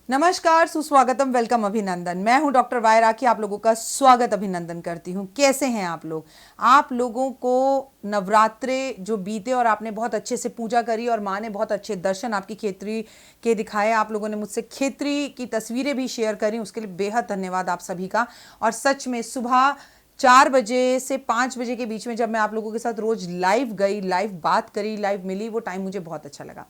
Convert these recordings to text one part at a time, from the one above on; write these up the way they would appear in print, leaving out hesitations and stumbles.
नमस्कार, सुस्वागतम, वेलकम, अभिनंदन। मैं हूं डॉक्टर वाई राखी, आप लोगों का स्वागत अभिनंदन करती हूं। कैसे हैं आप लोग? आप लोगों को नवरात्रे जो बीते और आपने बहुत अच्छे से पूजा करी और माँ ने बहुत अच्छे दर्शन आपकी खेतरी के दिखाए। आप लोगों ने मुझसे खेतरी की तस्वीरें भी शेयर करी, उसके लिए बेहद धन्यवाद आप सभी का। और सच में सुबह 4 बजे से 5 बजे के बीच में जब मैं आप लोगों के साथ रोज लाइव गई, लाइव बात करी, लाइव मिली, वो टाइम मुझे बहुत अच्छा लगा।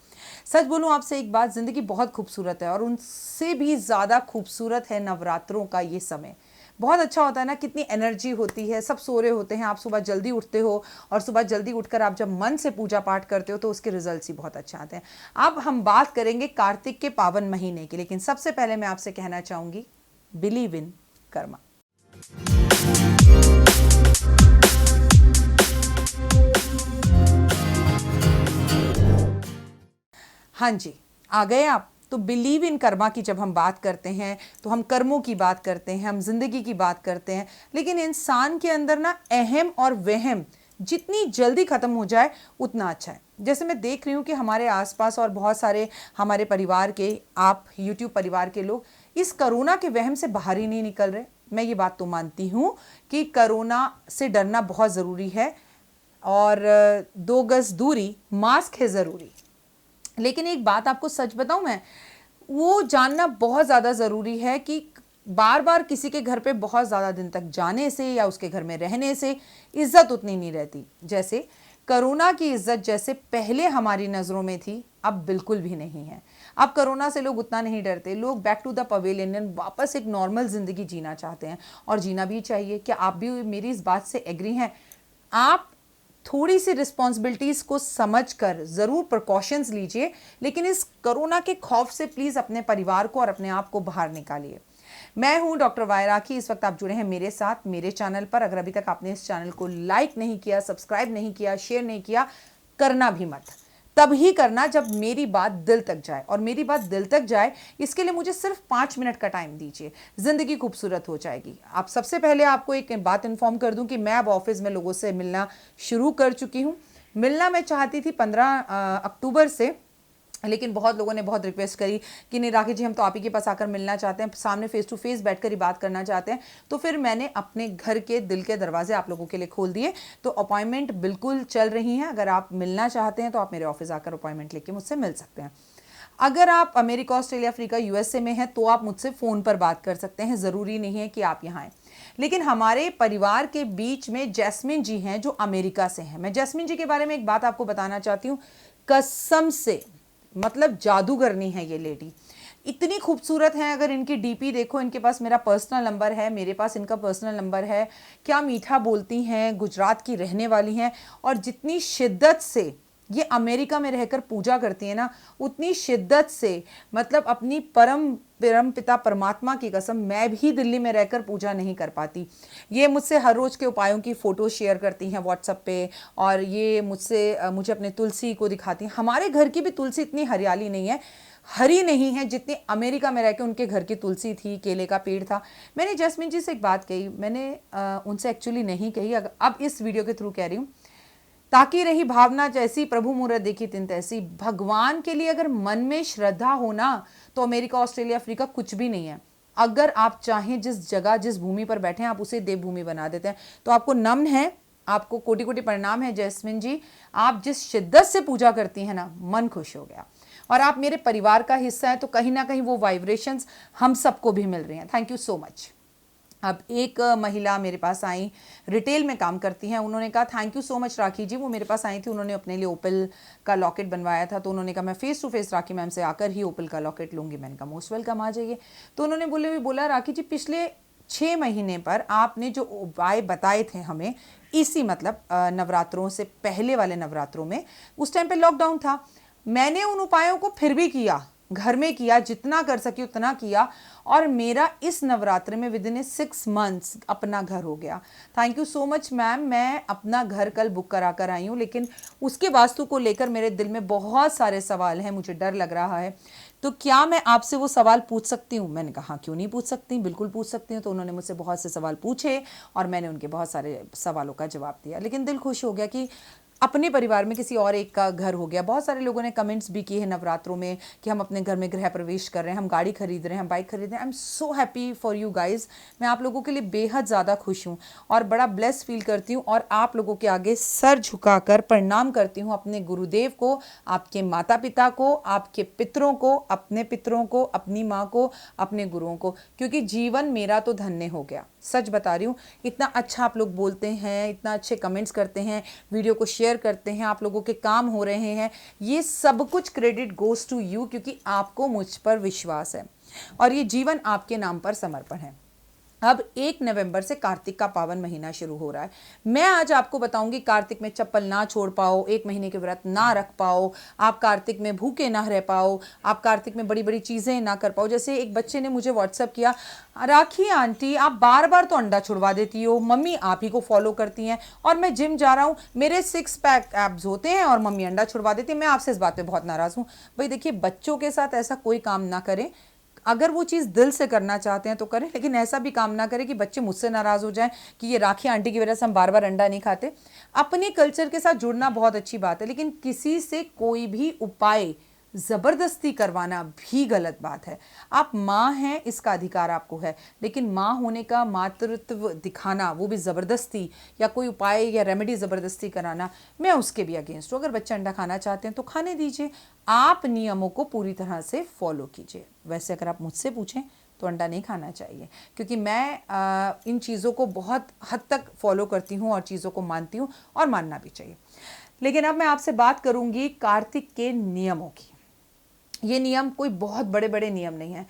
सच बोलूं आपसे एक बात, जिंदगी बहुत खूबसूरत है और उनसे भी ज़्यादा खूबसूरत है नवरात्रों का ये समय। बहुत अच्छा होता है ना, कितनी एनर्जी होती है, सब सो रहे होते हैं, आप सुबह जल्दी उठते हो और सुबह जल्दी उठकर आप जब मन से पूजा पाठ करते हो तो उसके रिजल्ट्स ही बहुत अच्छे आते हैं। अब हम बात करेंगे कार्तिक के पावन महीने की, लेकिन सबसे पहले मैं आपसे कहना चाहूंगी, बिलीव इन कर्मा। हाँ जी, आ गए आप। तो बिलीव इन कर्मा की जब हम बात करते हैं तो हम कर्मों की बात करते हैं, हम जिंदगी की बात करते हैं, लेकिन इंसान के अंदर ना अहम और वहम जितनी जल्दी खत्म हो जाए उतना अच्छा है। जैसे मैं देख रही हूँ कि हमारे आसपास और बहुत सारे हमारे परिवार के, आप यूट्यूब परिवार के लोग इस कोरोना के वहम से बाहर ही नहीं निकल रहे। मैं ये बात तो मानती हूँ कि कोरोना से डरना बहुत ज़रूरी है और 2 गज दूरी, मास्क है ज़रूरी। लेकिन एक बात आपको सच बताऊं, मैं वो जानना बहुत ज़्यादा ज़रूरी है कि बार बार किसी के घर पे बहुत ज़्यादा दिन तक जाने से या उसके घर में रहने से इज्जत उतनी नहीं रहती। जैसे कोरोना की इज्जत जैसे पहले हमारी नज़रों में थी, अब बिल्कुल भी नहीं है। अब कोरोना से लोग उतना नहीं डरते, लोग बैक टू द पवेलियन, वापस एक नॉर्मल ज़िंदगी जीना चाहते हैं और जीना भी चाहिए। क्या आप भी मेरी इस बात से एग्री हैं? आप थोड़ी सी रिस्पॉन्सिबिलिटीज़ को समझकर ज़रूर प्रिकॉशंस लीजिए, लेकिन इस कोरोना के खौफ से प्लीज़ अपने परिवार को और अपने आप को बाहर निकालिए। मैं हूं डॉक्टर वाई राखी। इस वक्त आप जुड़े हैं मेरे साथ मेरे चैनल पर। अगर अभी तक आपने इस चैनल को लाइक नहीं किया, सब्सक्राइब नहीं किया, शेयर नहीं किया, करना भी मत। तब ही करना जब मेरी बात दिल तक जाए, और मेरी बात दिल तक जाए इसके लिए मुझे सिर्फ 5 मिनट का टाइम दीजिए, जिंदगी खूबसूरत हो जाएगी। आप सबसे पहले आपको एक बात इन्फॉर्म कर दूं कि मैं अब ऑफिस में लोगों से मिलना शुरू कर चुकी हूं। मिलना मैं चाहती थी 15 अक्टूबर से, लेकिन बहुत लोगों ने बहुत रिक्वेस्ट करी कि नहीं राखी जी, हम तो आप ही के पास आकर मिलना चाहते हैं, सामने फेस टू फेस बैठकर ही बात करना चाहते हैं। तो फिर मैंने अपने घर के दिल के दरवाजे आप लोगों के लिए खोल दिए। तो अपॉइंटमेंट बिल्कुल चल रही हैं। अगर आप मिलना चाहते हैं तो आप मेरे ऑफिस आकर अपॉइंटमेंट लेके मुझसे मिल सकते हैं। अगर आप अमेरिका, ऑस्ट्रेलिया, अफ्रीका, यूएसए में हैं तो आप मुझसे फ़ोन पर बात कर सकते हैं, ज़रूरी नहीं है कि आप यहाँ आएँ। लेकिन हमारे परिवार के बीच में जैस्मिन जी हैं जो अमेरिका से हैं। मैं जैस्मिन जी के बारे में एक बात आपको बताना चाहती हूँ, कसम से, मतलब जादूगरनी है ये लेडी, इतनी खूबसूरत है। अगर इनकी डीपी देखो, इनके पास मेरा पर्सनल नंबर है, मेरे पास इनका पर्सनल नंबर है। क्या मीठा बोलती हैं, गुजरात की रहने वाली हैं, और जितनी शिद्दत से ये अमेरिका में रहकर पूजा करती है ना, उतनी शिद्दत से, मतलब अपनी परम पिता परमात्मा की कसम, मैं भी दिल्ली में रहकर पूजा नहीं कर पाती। ये मुझसे हर रोज़ के उपायों की फ़ोटो शेयर करती हैं व्हाट्सएप पे, और ये मुझे अपने तुलसी को दिखाती हैं। हमारे घर की भी तुलसी इतनी हरियाली नहीं है, हरी नहीं है, जितनी अमेरिका में रह के उनके घर की तुलसी थी, केले का पेड़ था। मैंने जैस्मिन जी से एक बात कही, मैंने उनसे एक्चुअली नहीं कही, अब इस वीडियो के थ्रू कह रही हूँ, ताकि रही भावना जैसी, प्रभु मूरत देखी तिन तैसी। भगवान के लिए अगर मन में श्रद्धा हो ना, तो अमेरिका, ऑस्ट्रेलिया, अफ्रीका कुछ भी नहीं है। अगर आप चाहें, जिस जगह, जिस भूमि पर बैठे हैं, आप उसे देवभूमि बना देते हैं। तो आपको नमन है, आपको कोटि कोटि प्रणाम है जैस्मिन जी। आप जिस शिद्दत से पूजा करती हैं ना, मन खुश हो गया। और आप मेरे परिवार का हिस्सा है, तो कहीं ना कहीं वो वाइब्रेशंस हम सबको भी मिल रही हैं। Thank you so much. अब एक महिला मेरे पास आई, रिटेल में काम करती हैं। उन्होंने कहा थैंक यू सो मच राखी जी। वो मेरे पास आई थी, उन्होंने अपने लिए ओपल का लॉकेट बनवाया था। तो उन्होंने कहा मैं face to face Rakhi ma'am से आकर ही ओपल का लॉकेट लूँगी। मैंने कहा मोस्ट वेलकम, आ जाइए। तो उन्होंने बोला राखी जी, पिछले 6 महीने पर आपने जो उपाय बताए थे हमें, इसी मतलब नवरात्रों से पहले वाले नवरात्रों में, उस टाइम पे लॉकडाउन था, मैंने उन उपायों को फिर भी किया, घर में किया, जितना कर सकी उतना किया, और मेरा इस नवरात्रि में विद इन 6 मंथ्स अपना घर हो गया। Thank you so much ma'am. मैं अपना घर कल बुक करा कर आई हूँ, लेकिन उसके वास्तु को लेकर मेरे दिल में बहुत सारे सवाल हैं, मुझे डर लग रहा है। तो क्या मैं आपसे वो सवाल पूछ सकती हूँ? मैंने कहा क्यों नहीं पूछ सकती, बिल्कुल पूछ सकती हूँ। तो उन्होंने मुझसे बहुत से सवाल पूछे और मैंने उनके बहुत सारे सवालों का जवाब दिया। लेकिन दिल खुश हो गया कि अपने परिवार में किसी और एक का घर हो गया। बहुत सारे लोगों ने कमेंट्स भी किए हैं नवरात्रों में कि हम अपने घर में गृह प्रवेश कर रहे हैं, हम गाड़ी खरीद रहे हैं, हम बाइक खरीद रहे हैं। I am so happy for you guys. मैं आप लोगों के लिए बेहद ज़्यादा खुश हूँ और बड़ा ब्लेस फील करती हूँ और आप लोगों के आगे सर झुकाकर प्रणाम करती हूँ, अपने गुरुदेव को, आपके माता पिता को, आपके पितरों को, अपने पितरों को, अपनी माँ को, अपने गुरुओं को, क्योंकि जीवन मेरा तो धन्य हो गया। सच बता रही हूँ, इतना अच्छा आप लोग बोलते हैं, इतना अच्छे कमेंट्स करते हैं, वीडियो को शेयर करते हैं, आप लोगों के काम हो रहे हैं, ये सब कुछ क्रेडिट गोज टू यू, क्योंकि आपको मुझ पर विश्वास है और ये जीवन आपके नाम पर समर्पण है। अब 1 नवंबर से कार्तिक का पावन महीना शुरू हो रहा है। मैं आज आपको बताऊंगी कार्तिक में चप्पल ना छोड़ पाओ, 1 महीने के व्रत ना रख पाओ, आप कार्तिक में भूखे ना रह पाओ, आप कार्तिक में बड़ी बड़ी चीज़ें ना कर पाओ। जैसे एक बच्चे ने मुझे व्हाट्सअप किया, राखी आंटी आप बार बार तो अंडा छुड़वा देती हो, मम्मी आप ही को फॉलो करती हैं और मैं जिम जा रहा हूँ, मेरे 6 पैक एब्स होते हैं और मम्मी अंडा छुड़वा देती है। मैं आपसे इस बात पे बहुत नाराज़ हूँ। भाई देखिए, बच्चों के साथ ऐसा कोई काम ना करें। अगर वो चीज़ दिल से करना चाहते हैं तो करें, लेकिन ऐसा भी काम ना करें कि बच्चे मुझसे नाराज़ हो जाएं कि ये राखी आंटी की वजह से हम बार बार अंडा नहीं खाते। अपने कल्चर के साथ जुड़ना बहुत अच्छी बात है, लेकिन किसी से कोई भी उपाय ज़बरदस्ती करवाना भी गलत बात है। आप माँ हैं, इसका अधिकार आपको है, लेकिन माँ होने का मातृत्व दिखाना, वो भी ज़बरदस्ती या कोई उपाय या रेमेडी ज़बरदस्ती कराना, मैं उसके भी अगेंस्ट हूँ। अगर बच्चा अंडा खाना चाहते हैं तो खाने दीजिए, आप नियमों को पूरी तरह से फॉलो कीजिए। वैसे अगर आप मुझसे पूछें तो अंडा नहीं खाना चाहिए, क्योंकि मैं इन चीज़ों को बहुत हद तक फॉलो करती हूँ और चीज़ों को मानती हूँ और मानना भी चाहिए। लेकिन अब मैं आपसे बात करूँगी कार्तिक के नियमों की। ये नियम कोई बहुत बड़े बड़े नियम नहीं है।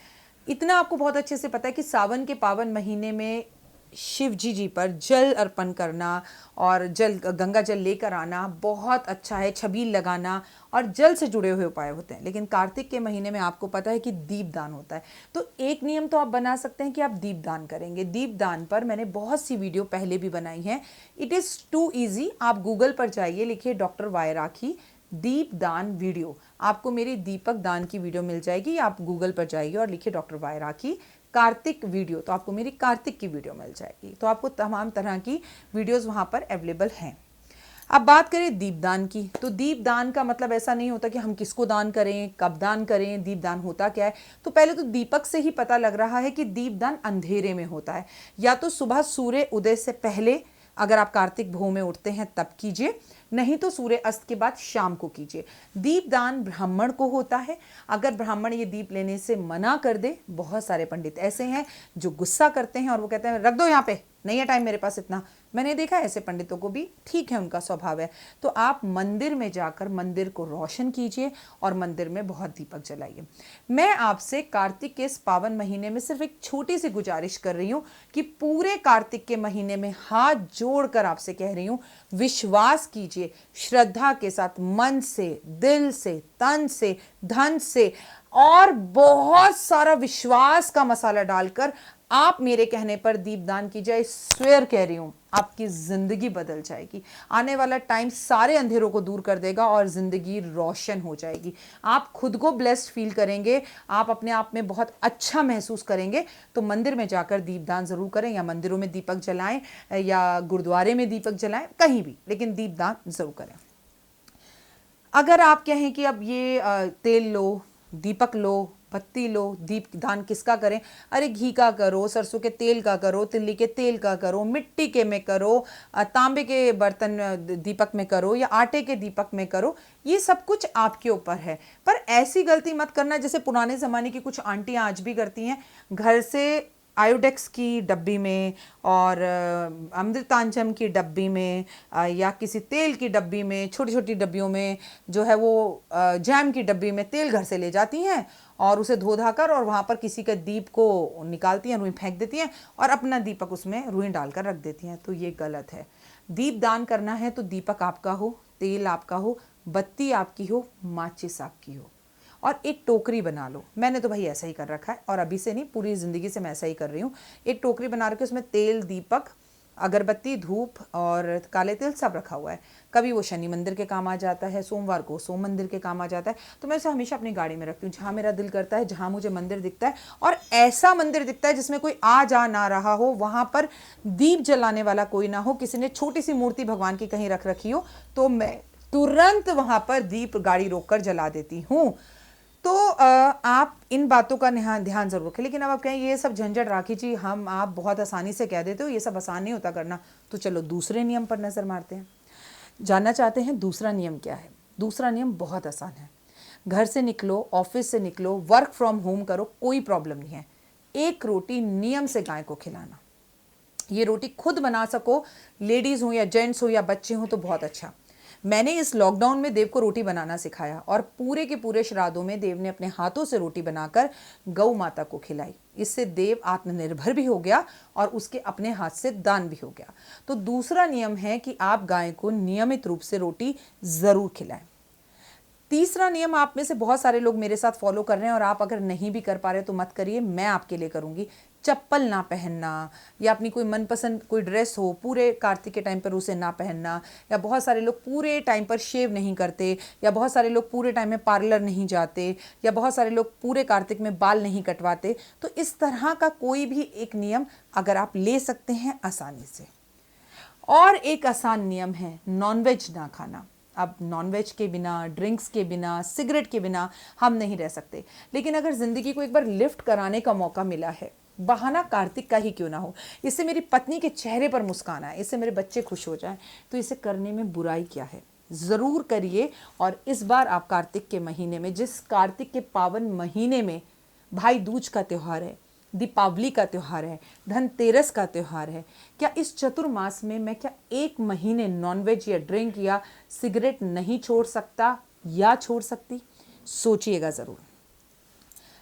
इतना आपको बहुत अच्छे से पता है कि सावन के पावन महीने में शिव जी पर जल अर्पण करना और गंगा जल लेकर आना बहुत अच्छा है, छबील लगाना और जल से जुड़े हुए उपाय होते हैं। लेकिन कार्तिक के महीने में आपको पता है कि दीपदान होता है, तो एक नियम तो आप बना सकते हैं कि आप दीपदान करेंगे। दीपदान पर मैंने बहुत सी वीडियो पहले भी बनाई हैं। It is too easy. आप गूगल पर जाइए, लिखिए डॉक्टर वाई राखी दीपदान वीडियो, आपको मेरी दीपक दान की वीडियो मिल जाएगी। आप गूगल पर जाइए और लिखिए डॉक्टर वाई राखी कार्तिक वीडियो, तो आपको मेरी कार्तिक की वीडियो मिल जाएगी। तो आपको तमाम तरह की वीडियोस वहाँ पर अवेलेबल हैं। अब बात करें दीपदान की, तो दीपदान का मतलब ऐसा नहीं होता कि हम किसको दान करें, कब दान करें, दीपदान होता क्या है। तो पहले तो दीपक से ही पता लग रहा है कि दीपदान अंधेरे में होता है, या तो सुबह सूर्य उदय से पहले, अगर आप कार्तिक भोर में उठते हैं तब कीजिए, नहीं तो सूर्य अस्त के बाद शाम को कीजिए। दीपदान ब्राह्मण को होता है। अगर ब्राह्मण ये दीप लेने से मना कर दे, बहुत सारे पंडित ऐसे हैं जो गुस्सा करते हैं और वो कहते हैं रख दो यहाँ पे, नहीं है टाइम मेरे पास इतना। मैंने देखा ऐसे पंडितों को भी, ठीक है, उनका स्वभाव है। तो आप मंदिर में जाकर मंदिर को रोशन कीजिए और मंदिर में बहुत दीपक जलाइए। मैं आपसे कार्तिक के इस पावन महीने में सिर्फ एक छोटी सी गुजारिश कर रही हूँ कि पूरे कार्तिक के महीने में हाथ जोड़कर आपसे कह रही हूँ, विश्वास कीजिए श्रद्धा के साथ, मन से, दिल से, तन से, धन से और बहुत सारा विश्वास का मसाला डालकर आप मेरे कहने पर दीपदान कीजिए। स्वेयर कह रही हूं, आपकी जिंदगी बदल जाएगी। आने वाला टाइम सारे अंधेरों को दूर कर देगा और जिंदगी रोशन हो जाएगी। आप खुद को ब्लेस्ड फील करेंगे, आप अपने आप में बहुत अच्छा महसूस करेंगे। तो मंदिर में जाकर दीपदान जरूर करें, या मंदिरों में दीपक जलाएं या गुरुद्वारे में दीपक जलाएं, कहीं भी, लेकिन दीपदान जरूर करें। अगर आप कहें कि अब ये तेल लो, दीपक लो, बत्ती लो, दीप दान किसका करें, अरे घी का करो, सरसों के तेल का करो, तिल्ली के तेल का करो, मिट्टी के में करो, तांबे के बर्तन दीपक में करो या आटे के दीपक में करो, ये सब कुछ आपके ऊपर है। पर ऐसी गलती मत करना जैसे पुराने ज़माने की कुछ आंटियाँ आज भी करती हैं, घर से आयोडेक्स की डब्बी में और अमृतांजन की डब्बी में या किसी तेल की डब्बी में, छोटी छोटी डब्बियों में जो है वो जैम की डब्बी में तेल घर से ले जाती हैं और उसे धो धाकर और वहाँ पर किसी का दीप को निकालती हैं, रुई फेंक देती हैं और अपना दीपक उसमें रुई डालकर रख देती हैं। तो ये गलत है। दीप दान करना है तो दीपक आपका हो, तेल आपका हो, बत्ती आपकी हो, माचिस आपकी हो और एक टोकरी बना लो। मैंने तो भाई ऐसा ही कर रखा है और अभी से नहीं, पूरी ज़िंदगी से मैं ऐसा ही कर रही हूँ। एक टोकरी बना रखी, उसमें तेल, दीपक, अगरबत्ती, धूप और काले तिल सब रखा हुआ है। कभी वो शनि मंदिर के काम आ जाता है, सोमवार को सोम मंदिर के काम आ जाता है। तो मैं उसे हमेशा अपनी गाड़ी में रखती हूँ, जहाँ मेरा दिल करता है, जहाँ मुझे मंदिर दिखता है और ऐसा मंदिर दिखता है जिसमें कोई आ जा ना रहा हो, वहाँ पर दीप जलाने वाला कोई ना हो, किसी ने छोटी सी मूर्ति भगवान की कहीं रख रखी हो, तो मैं तुरंत वहाँ पर दीप गाड़ी रोककर जला देती हूँ। तो आप इन बातों का ध्यान जरूर रखें। लेकिन अब आप कहें ये सब झंझट राखी जी हम आप बहुत आसानी से कह देते हो, ये सब आसान नहीं होता करना। तो चलो दूसरे नियम पर नज़र मारते हैं। जानना चाहते हैं दूसरा नियम क्या है? दूसरा नियम बहुत आसान है। घर से निकलो, ऑफिस से निकलो, वर्क फ्रॉम होम करो, कोई प्रॉब्लम नहीं है। एक रोटी नियम से गाय को खिलाना। ये रोटी खुद बना सको, लेडीज़ हो या जेंट्स हो या बच्चे हो तो बहुत अच्छा। मैंने इस लॉकडाउन में देव को रोटी बनाना सिखाया और पूरे के पूरे श्राद्धों में देव ने अपने हाथों से रोटी बनाकर गौ माता को खिलाई। इससे देव आत्मनिर्भर भी हो गया और उसके अपने हाथ से दान भी हो गया। तो दूसरा नियम है कि आप गाय को नियमित रूप से रोटी ज़रूर खिलाएं। तीसरा नियम आप में से बहुत सारे लोग मेरे साथ फॉलो कर रहे हैं और आप अगर नहीं भी कर पा रहे तो मत करिए, मैं आपके लिए करूंगी। चप्पल ना पहनना या अपनी कोई मनपसंद कोई ड्रेस हो पूरे कार्तिक के टाइम पर उसे ना पहनना, या बहुत सारे लोग पूरे टाइम पर शेव नहीं करते, या बहुत सारे लोग पूरे टाइम में पार्लर नहीं जाते, या बहुत सारे लोग पूरे कार्तिक में बाल नहीं कटवाते। तो इस तरह का कोई भी एक नियम अगर आप ले सकते हैं आसानी से। और एक आसान नियम है नॉनवेज ना खाना। अब नॉनवेज के बिना, ड्रिंक्स के बिना, सिगरेट के बिना हम नहीं रह सकते। लेकिन अगर ज़िंदगी को एक बार लिफ्ट कराने का मौका मिला है, बहाना कार्तिक का ही क्यों ना हो, इससे मेरी पत्नी के चेहरे पर मुस्कान आए, इससे मेरे बच्चे खुश हो जाएं, तो इसे करने में बुराई क्या है? ज़रूर करिए। और इस बार आप कार्तिक के महीने में, जिस कार्तिक के पावन महीने में भाई दूज का त्यौहार है, दीपावली का त्यौहार है, धनतेरस का त्यौहार है, क्या इस चतुर्मास में मैं क्या एक महीने नॉनवेज या ड्रिंक या सिगरेट नहीं छोड़ सकता या छोड़ सकती? सोचिएगा ज़रूर।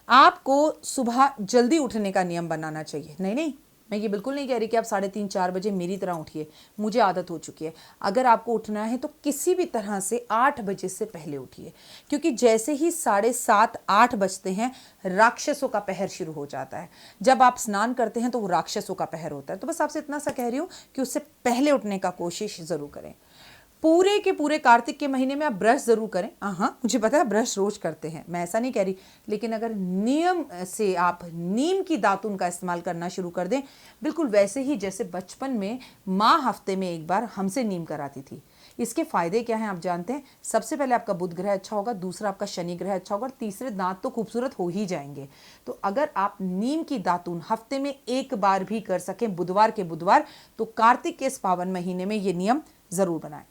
आपको सुबह जल्दी उठने का नियम बनाना चाहिए। नहीं, मैं ये बिल्कुल नहीं कह रही कि आप 3:30-4 बजे मेरी तरह उठिए, मुझे आदत हो चुकी है। अगर आपको उठना है तो किसी भी तरह से 8 बजे से पहले उठिए, क्योंकि जैसे ही 7:30-8 बजते हैं राक्षसों का पहर शुरू हो जाता है। जब आप स्नान करते हैं तो वो राक्षसों का पहर होता है। तो बस आपसे इतना सा कह रही हूँ कि उससे पहले उठने का कोशिश ज़रूर करें। पूरे के पूरे कार्तिक के महीने में आप ब्रश ज़रूर करें। हाँ, मुझे पता है ब्रश रोज करते हैं, मैं ऐसा नहीं कह रही, लेकिन अगर नियम से आप नीम की दातुन का इस्तेमाल करना शुरू कर दें, बिल्कुल वैसे ही जैसे बचपन में माँ हफ्ते में एक बार हमसे नीम कराती थी। इसके फ़ायदे क्या हैं आप जानते हैं? सबसे पहले आपका बुध ग्रह अच्छा होगा, दूसरा आपका शनि ग्रह अच्छा होगा और तीसरे दांत तो खूबसूरत हो ही जाएंगे। तो अगर आप नीम की दातुन हफ्ते में एक बार भी कर सकें, बुधवार के बुधवार, तो कार्तिक के इस पावन महीने में ये नियम ज़रूर बनाएं।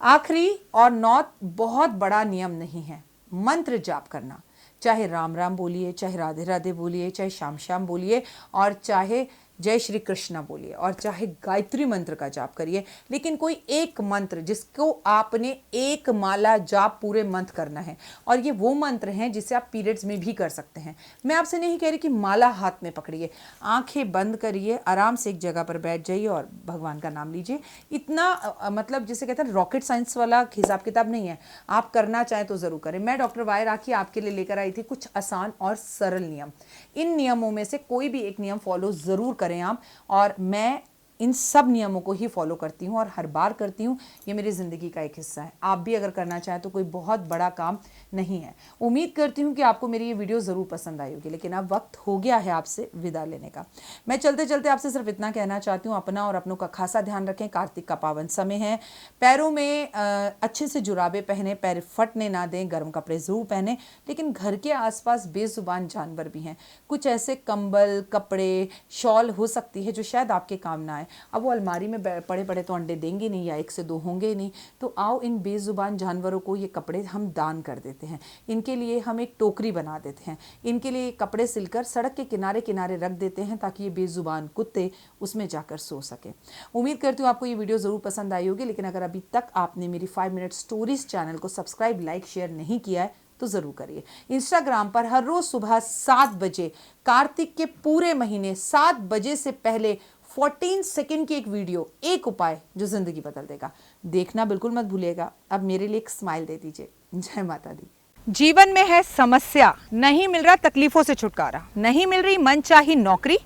आखिरी और नौत बहुत बड़ा नियम नहीं है, मंत्र जाप करना। चाहे राम राम बोलिए, चाहे राधे राधे बोलिए, चाहे श्याम श्याम बोलिए, और चाहे जय श्री कृष्णा बोलिए, और चाहे गायत्री मंत्र का जाप करिए, लेकिन कोई एक मंत्र जिसको आपने एक माला जाप पूरे मंथ करना है। और ये वो मंत्र हैं जिसे आप पीरियड्स में भी कर सकते हैं। मैं आपसे नहीं कह रही कि माला हाथ में पकड़िए, आंखें बंद करिए, आराम से एक जगह पर बैठ जाइए और भगवान का नाम लीजिए। इतना मतलब जिसे कहते हैं रॉकेट साइंस वाला हिसाब किताब नहीं है। आप करना चाहें तो ज़रूर करें। मैं डॉक्टर वाई राखी आपके लिए लेकर आई थी कुछ आसान और सरल नियम। इन नियमों में से कोई भी एक नियम फॉलो ज़रूर करें आप, और मैं इन सब नियमों को ही फॉलो करती हूँ और हर बार करती हूँ। ये मेरी ज़िंदगी का एक हिस्सा है। आप भी अगर करना चाहें तो कोई बहुत बड़ा काम नहीं है। उम्मीद करती हूँ कि आपको मेरी ये वीडियो ज़रूर पसंद आई होगी, लेकिन अब वक्त हो गया है आपसे विदा लेने का। मैं चलते चलते आपसे सिर्फ इतना कहना चाहती हूँ, अपना और अपनों का खासा ध्यान रखें। कार्तिक का पावन समय है, पैरों में अच्छे से जुराबे पहने, पैर फटने ना दें, गर्म कपड़े ज़रूर पहने। लेकिन घर के आसपास बेजुबान जानवर भी हैं, कुछ ऐसे कंबल, कपड़े, शॉल हो सकती है जो शायद आपके काम ना आए। अब वो अलमारी में पड़े पड़े तो अंडे देंगे नहीं, या 1 से 2 होंगे ही नहीं। तो आओ इन बेजुबान जानवरों को ये कपड़े हम दान कर देते हैं। इनके लिए हम एक टोकरी बना देते हैं, इनके लिए कपड़े सिलकर सड़क के किनारे किनारे रख देते हैं, ताकि ये बेजुबान कुत्ते उसमें जाकर सो सके। उम्मीद करती हूँ आपको ये वीडियो ज़रूर पसंद आई होगी। लेकिन अगर अभी तक आपने मेरी 5 मिनट स्टोरीज चैनल को सब्सक्राइब, लाइक, शेयर नहीं किया है तो ज़रूर करिए। इंस्टाग्राम पर हर रोज़ सुबह 7 बजे, कार्तिक के पूरे महीने 7 बजे से पहले 14 सेकंड की एक वीडियो, एक उपाय जो ज़िंदगी बदल देगा, देखना बिल्कुल मत भूलिएगा। अब मेरे लिए एक स्माइल दे दीजिए। जय माता दी। जीवन में है समस्या, नहीं मिल रहा तकलीफों से छुटकारा, नहीं मिल रही मनचाही नौकरी,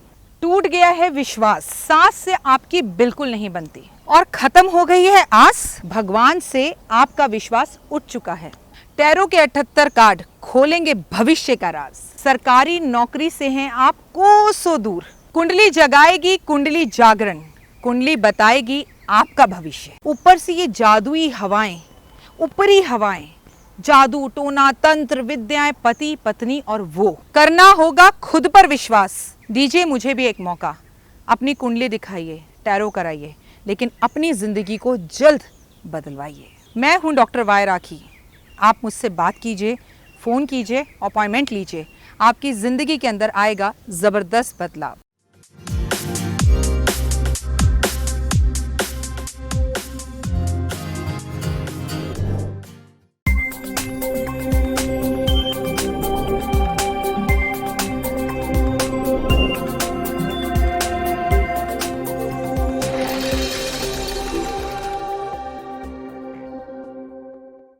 टूट गया है विश्वास, सांस से आपकी बिल्कुल नहीं बनती और खत्म हो गई है आस, भगवान से आपका विश्वास उठ चुका है। टैरो के 78 कार्ड खोलेंगे भविष्य का राज। सरकारी नौकरी से हैं आप कोसों दूर। कुंडली जगाएगी कुंडली जागरण, कुंडली बताएगी आपका भविष्य। ऊपर से ये जादुई हवाएं, ऊपरी हवाएं, जादू टोना तंत्र विद्याएं, पति पत्नी और वो। करना होगा खुद पर विश्वास। दीजिए मुझे भी एक मौका, अपनी कुंडली दिखाइए, टैरो कराइए, लेकिन अपनी जिंदगी को जल्द बदलवाइए। मैं हूं डॉक्टर वाई राखी। आप मुझसे बात कीजिए, फ़ोन कीजिए, अपॉइंटमेंट लीजिए। आपकी ज़िंदगी के अंदर आएगा ज़बरदस्त बदलाव।